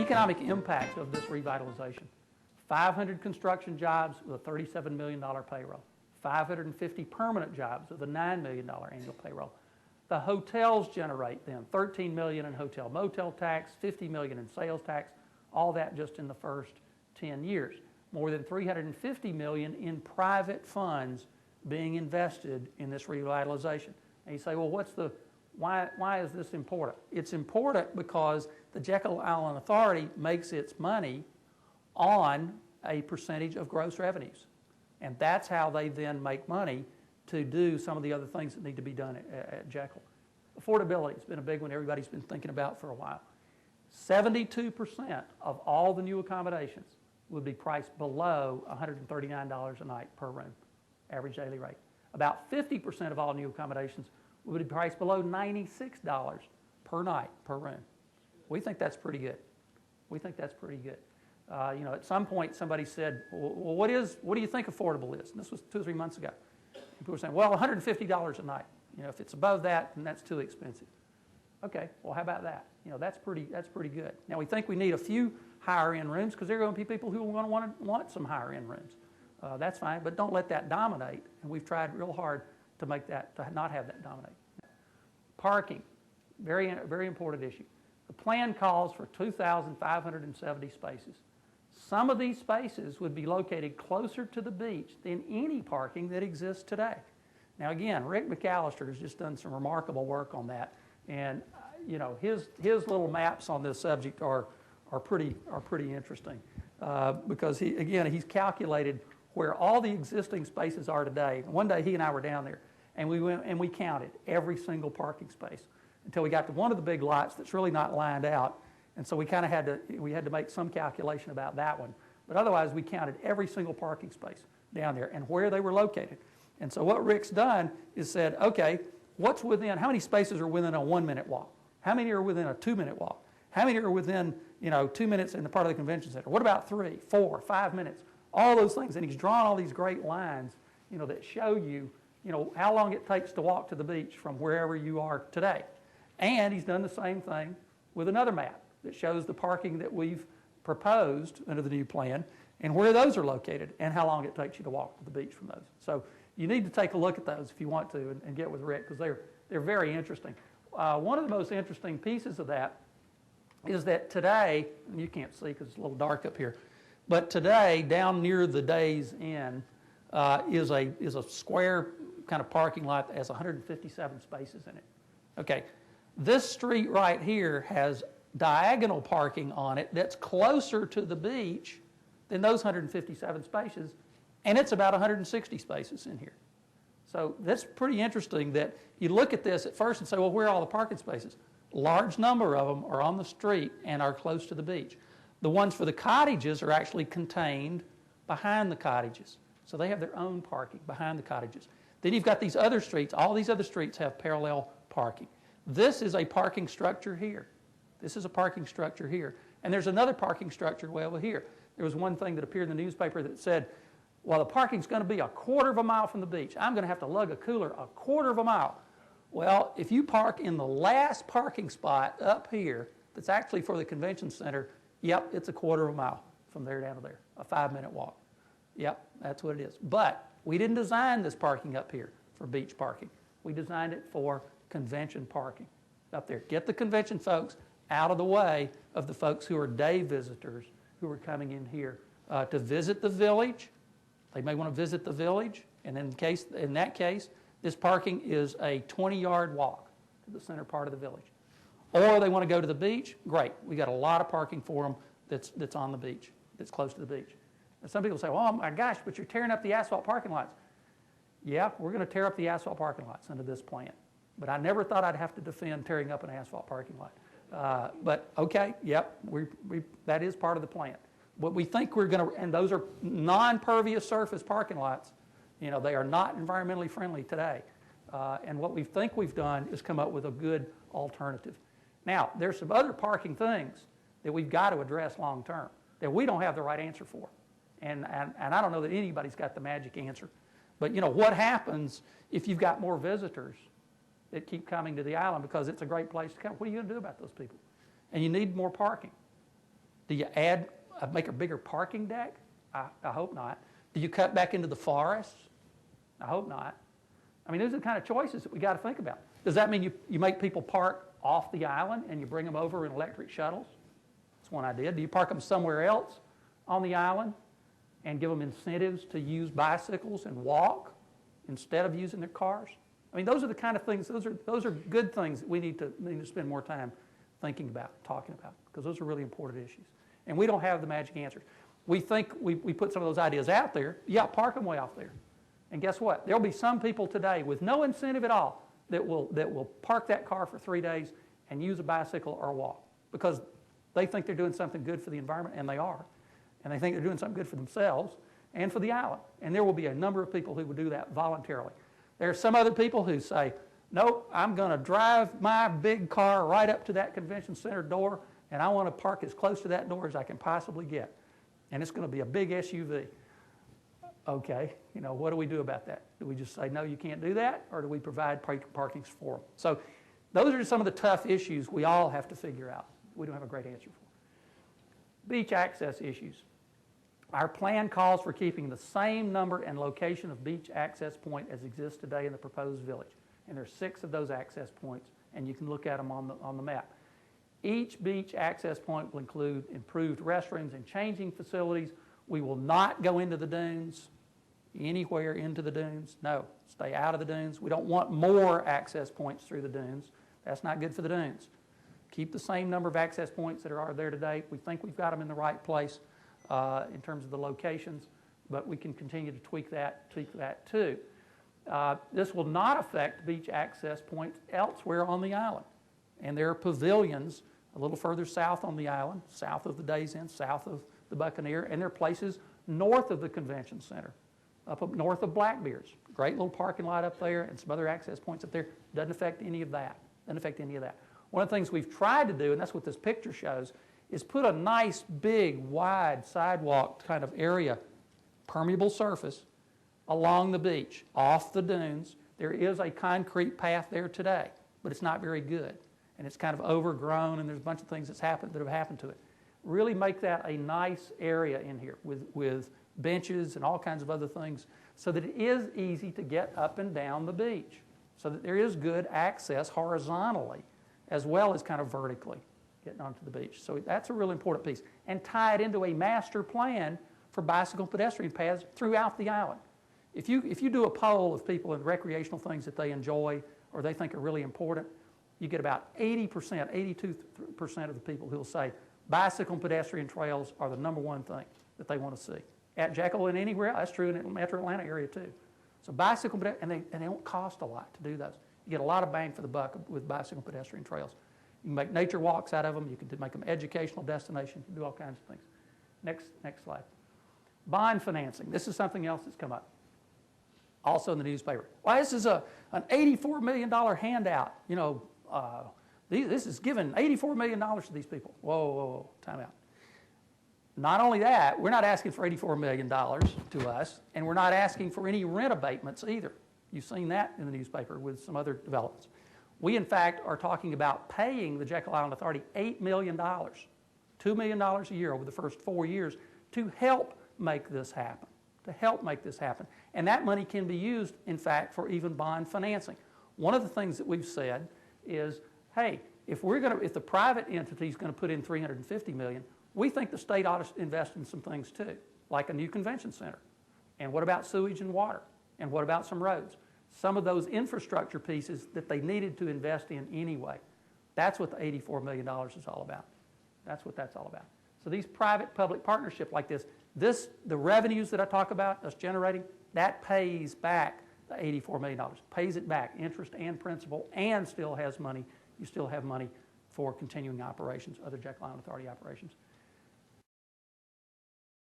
economic impact of this revitalization: 500 construction jobs with a $37 million payroll, 550 permanent jobs with a $9 million annual payroll. The hotels generate then $13 million in hotel motel tax, $50 million in sales tax, all that just in the first 10 years. More than $350 million in private funds being invested in this revitalization. And you say, well, why is this important? It's important because the Jekyll Island Authority makes its money on a percentage of gross revenues. And that's how they then make money to do some of the other things that need to be done at Jekyll. Affordability has been a big one everybody's been thinking about for a while. 72% of all the new accommodations would be priced below $139 a night per room, average daily rate. About 50% of all new accommodations would be priced below $96 per night per room. We think that's pretty good. We think that's pretty good. At some point somebody said, well, what do you think affordable is? And this was 2 or 3 months ago. People were saying, well, $150 a night. If it's above that, then that's too expensive. Okay, well, how about that? That's pretty good. Now, we think we need a few higher-end rooms because there are going to be people who are going to want some higher-end rooms. That's fine, but don't let that dominate. And we've tried real hard to make that, to not have that dominate. Parking, very, very important issue. The plan calls for 2,570 spaces. Some of these spaces would be located closer to the beach than any parking that exists today. Now, again, Rick McAllister has just done some remarkable work on that, and his little maps on this subject are pretty interesting because he's calculated where all the existing spaces are today. One day he and I were down there, and we went and we counted every single parking space until we got to one of the big lots that's really not lined out, and so we kind of had to make some calculation about that one. But otherwise, we counted every single parking space down there and where they were located. And so what Rick's done is said, okay, how many spaces are within a 1-minute walk? How many are within a 2-minute walk? How many are within 2 minutes in the part of the convention center? What about 3, 4, 5 minutes? All those things. And he's drawn all these great lines, that show you, how long it takes to walk to the beach from wherever you are today. And he's done the same thing with another map that shows the parking that we've proposed under the new plan and where those are located and how long it takes you to walk to the beach from those. So you need to take a look at those if you want to and get with Rick because they're very interesting. One of the most interesting pieces of that is that today, and you can't see because it's a little dark up here, but today down near the Days Inn is a square kind of parking lot that has 157 spaces in it. Okay, this street right here has diagonal parking on it that's closer to the beach than those 157 spaces, and it's about 160 spaces in here. So that's pretty interesting that you look at this at first and say, well, where are all the parking spaces? Large number of them are on the street and are close to the beach. The ones for the cottages are actually contained behind the cottages. So they have their own parking behind the cottages. Then you've got these other streets. All these other streets have parallel parking. This is a parking structure here. This is a parking structure here. And there's another parking structure way over here. There was one thing that appeared in the newspaper that said, well, the parking's going to be a 1/4 of a mile from the beach. I'm going to have to lug a cooler 1/4 of a mile. Well, if you park in the last parking spot up here that's actually for the convention center, yep, it's a 1/4 of a mile from there down to there, a 5-minute walk. Yep, that's what it is. But we didn't design this parking up here for beach parking. We designed it for convention parking up there. Get the convention folks out of the way of the folks who are day visitors who are coming in here to visit the village. They may want to visit the village, and in that case, this parking is a 20-yard walk to the center part of the village. Or they want to go to the beach, great. We got a lot of parking for them that's on the beach, that's close to the beach. And some people say, oh my gosh, but you're tearing up the asphalt parking lots. Yeah, we're going to tear up the asphalt parking lots under this plan. But I never thought I'd have to defend tearing up an asphalt parking lot. But okay, yep, that is part of the plan. What we think we're going to, and those are non-pervious surface parking lots, they are not environmentally friendly today. And what we think we've done is come up with a good alternative. Now, there's some other parking things that we've got to address long term that we don't have the right answer for. And I don't know that anybody's got the magic answer. But what happens if you've got more visitors that keep coming to the island because it's a great place to come? What are you going to do about those people? And you need more parking. Do you make a bigger parking deck? I hope not. Do you cut back into the forests? I hope not. I mean, those are the kind of choices that we got to think about. Does that mean you make people park off the island and you bring them over in electric shuttles? That's one idea. Do you park them somewhere else on the island and give them incentives to use bicycles and walk instead of using their cars? I mean, those are the kind of things, those are good things that we need to spend more time thinking about, talking about, because those are really important issues. And we don't have the magic answers. We think we put some of those ideas out there. Yeah, park them way off there. And guess what? There'll be some people today with no incentive at all that will park that car for 3 days and use a bicycle or walk because they think they're doing something good for the environment, and they are. And they think they're doing something good for themselves and for the island. And there will be a number of people who will do that voluntarily. There are some other people who say, nope, I'm going to drive my big car right up to that convention center door, and I want to park as close to that door as I can possibly get. And it's going to be a big SUV. Okay, what do we do about that? Do we just say, no, you can't do that? Or do we provide parkings for them? So those are some of the tough issues we all have to figure out. We don't have a great answer for. Beach access issues. Our plan calls for keeping the same number and location of beach access point as exists today in the proposed village. And there are 6 of those access points, and you can look at them on the map. Each beach access point will include improved restrooms and changing facilities. We will not go into the dunes, anywhere into the dunes. No, stay out of the dunes. We don't want more access points through the dunes. That's not good for the dunes. Keep the same number of access points that are there today. We think we've got them in the right place in terms of the locations, but we can continue to tweak that too. This will not affect beach access points elsewhere on the island. And there are pavilions a little further south on the island, south of the Days Inn, south of the Buccaneer, and there are places north of the convention center, up north of Blackbeard's. Great little parking lot up there and some other access points up there. Doesn't affect any of that. Doesn't affect any of that. One of the things we've tried to do, and that's what this picture shows, is put a nice, big, wide sidewalk kind of area, permeable surface, along the beach, off the dunes. There is a concrete path there today, but it's not very good. And it's kind of overgrown, and there's a bunch of things that have happened to it. Really make that a nice area in here with benches and all kinds of other things so that it is easy to get up and down the beach, so that there is good access horizontally as well as kind of vertically getting onto the beach. So that's a really important piece. And tie it into a master plan for bicycle and pedestrian paths throughout the island. If you do a poll of people and recreational things that they enjoy or they think are really important, you get about 80%, 82% of the people who will say bicycle and pedestrian trails are the #1 thing that they want to see. At Jekyll and anywhere else, that's true in the Metro Atlanta area too. So bicycle, and they don't cost a lot to do those. You get a lot of bang for the buck with bicycle and pedestrian trails. You can make nature walks out of them. You can make them educational destinations. You can do all kinds of things. Next slide. Bond financing. This is something else that's come up. Also in the newspaper. Why, this is an $84 million handout. This is giving $84 million to these people. Whoa, time out. Not only that, we're not asking for $84 million to us, and we're not asking for any rent abatements either. You've seen that in the newspaper with some other developments. We, in fact, are talking about paying the Jekyll Island Authority $8 million, $2 million a year over the first 4 years to help make this happen, And that money can be used, in fact, for even bond financing. One of the things that we've said is, hey, if the private entity is going to put in $350 million, we think the state ought to invest in some things too, like a new convention center. And what about sewage and water? And what about some roads? Some of those infrastructure pieces that they needed to invest in anyway. That's what the $84 million is all about. That's what that's all about. So these private-public partnerships like this, the revenues that I talk about, us generating, that pays back the $84 million. Pays it back, interest and principal, and still has money. You still have money for continuing operations, other Jekyll Island Authority operations.